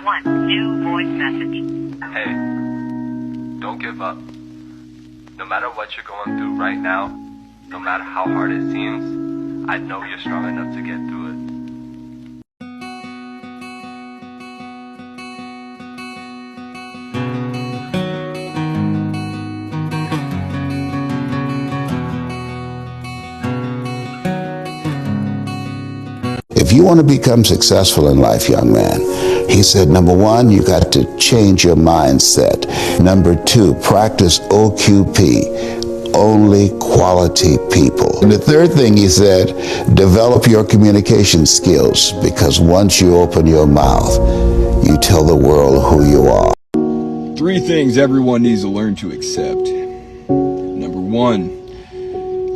one new voice message. Hey, don't give up. No matter what you're going through right now, no matter how hard it seems, I know you're strong enough to get through it. If you want to become successful in life, young man, he said, number one, you got to change your mindset. Number two, practice OQP, only quality people. And the third thing he said, develop your communication skills, because once you open your mouth, you tell the world who you are. 3 things everyone needs to learn to accept. Number 1,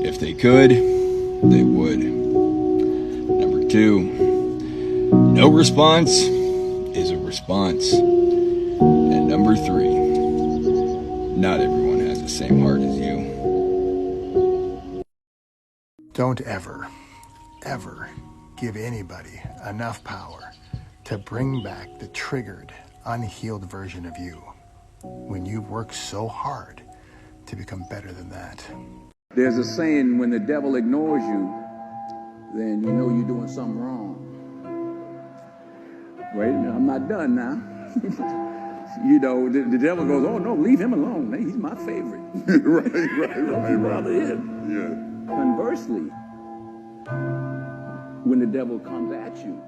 if they could, they would. 2, no response is a response. And number 3, not everyone has the same heart as you. Don't ever give anybody enough power to bring back the triggered, unhealed version of you when you work so hard to become better than that. There's a saying, when the devil ignores you, then you know you're doing something wrong. Wait a minute, I'm not done now. You know, the devil goes, oh no, leave him alone. Hey, he's my favorite. Don't bother him. Yeah. Conversely, when the devil comes at you,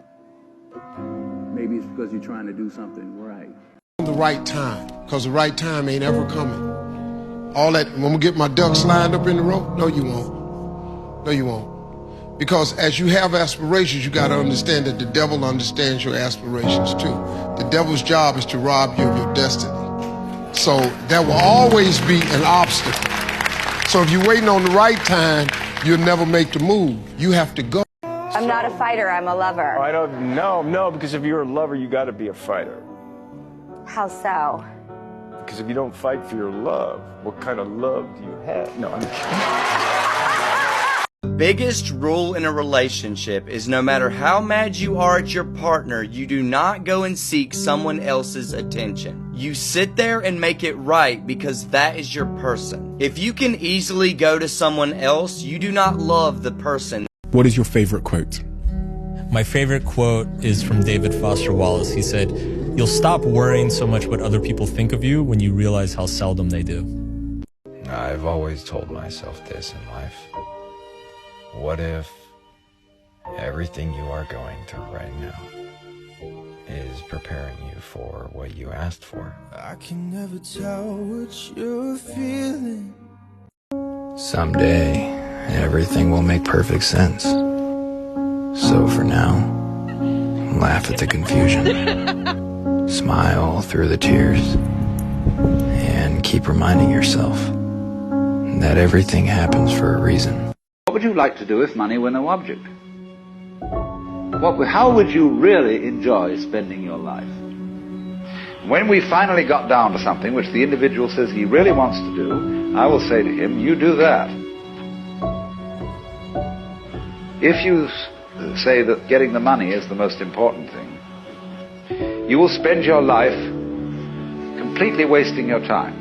maybe it's because you're trying to do something right. The right time, because the right time ain't ever coming. All that, when we get my ducks lined up in the row, no you won't. No you won't. Because as you have aspirations, you got to understand that the devil understands your aspirations too. The devil's job is to rob you of your destiny. So there will always be an obstacle. So if you're waiting on the right time, you'll never make the move. You have to go. I'm not a fighter, I'm a lover. I don't know, no, because if you're a lover, you got to be a fighter. How so? Because if you don't fight for your love, what kind of love do you have? No, I'm kidding. The biggest rule in a relationship is no matter how mad you are at your partner, you do not go and seek someone else's attention. You sit there and make it right because that is your person. If you can easily go to someone else, you do not love the person. What is your favorite quote? My favorite quote is from David Foster Wallace. He said, "You'll stop worrying so much what other people think of you when you realize how seldom they do." I've always told myself this in life. What if everything you are going through right now is preparing you for what you asked for? I can never tell what you're feeling. Someday, everything will make perfect sense. So for now, laugh at the confusion, smile through the tears, and keep reminding yourself that everything happens for a reason. What would you like to do if money were no object? How would you really enjoy spending your life? When we finally got down to something which the individual says he really wants to do, I will say to him, you do that. If you say that getting the money is the most important thing, you will spend your life completely wasting your time.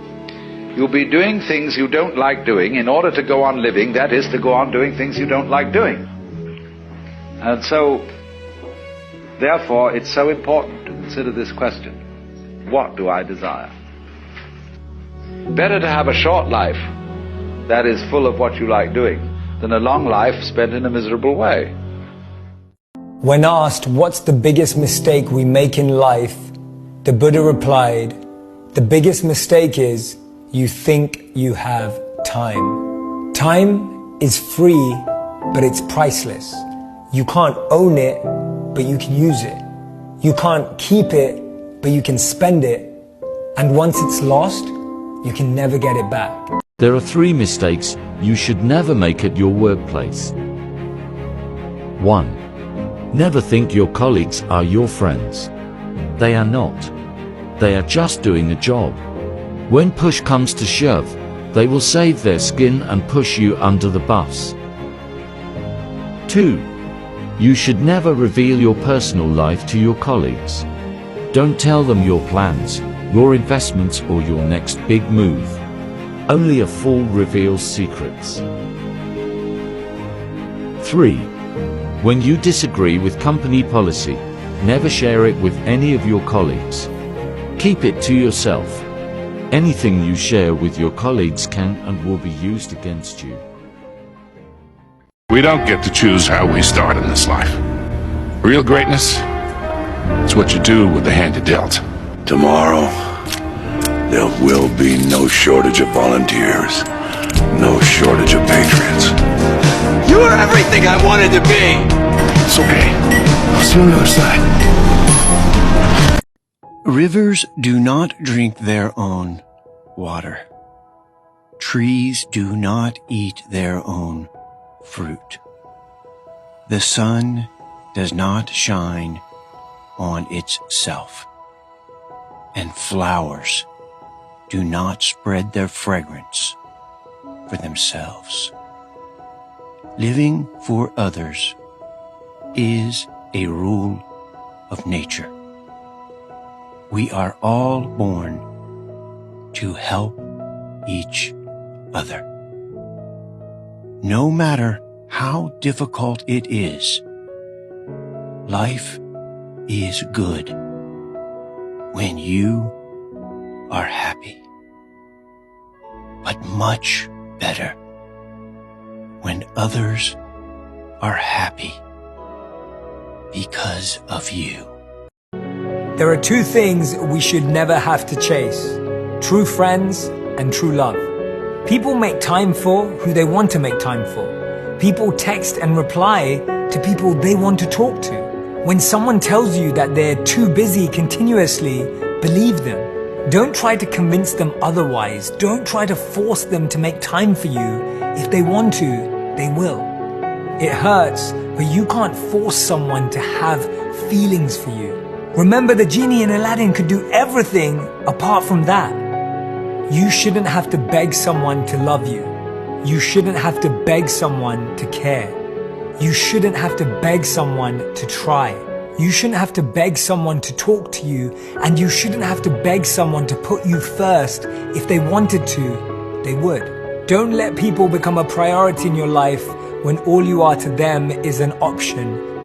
You'll be doing things you don't like doing in order to go on living, that is, to go on doing things you don't like doing. And so, therefore, it's so important to consider this question. What do I desire? Better to have a short life that is full of what you like doing than a long life spent in a miserable way. When asked what's the biggest mistake we make in life, the Buddha replied, the biggest mistake is you think you have time. Time is free, but it's priceless. You can't own it, but you can use it. You can't keep it, but you can spend it. And once it's lost, you can never get it back. There are 3 mistakes you should never make at your workplace. 1. Never think your colleagues are your friends. They are not. They are just doing a job. When push comes to shove, they will save their skin and push you under the bus. 2. You should never reveal your personal life to your colleagues. Don't tell them your plans, your investments, or your next big move. Only a fool reveals secrets. 3. When you disagree with company policy, never share it with any of your colleagues. Keep it to yourself. Anything you share with your colleagues can and will be used against you. We don't get to choose how we start in this life. Real greatness, it's what you do with the hand you're dealt. Tomorrow, there will be no shortage of volunteers, no shortage of patriots. You are everything I wanted to be! It's okay. I'll see you on the other side. Rivers do not drink their own water. Trees do not eat their own fruit. The sun does not shine on itself, and flowers do not spread their fragrance for themselves. Living for others is a rule of nature. We are all born to help each other. No matter how difficult it is, life is good when you are happy, but much better when others are happy because of you. There are two things we should never have to chase: true friends and true love. People make time for who they want to make time for. People text and reply to people they want to talk to. When someone tells you that they're too busy continuously, believe them. Don't try to convince them otherwise. Don't try to force them to make time for you. If they want to, they will. It hurts, but you can't force someone to have feelings for you. Remember, the genie in Aladdin could do everything apart from that. You shouldn't have to beg someone to love you. You shouldn't have to beg someone to care. You shouldn't have to beg someone to try. You shouldn't have to beg someone to talk to you, and you shouldn't have to beg someone to put you first. If they wanted to, they would. Don't let people become a priority in your life when all you are to them is an option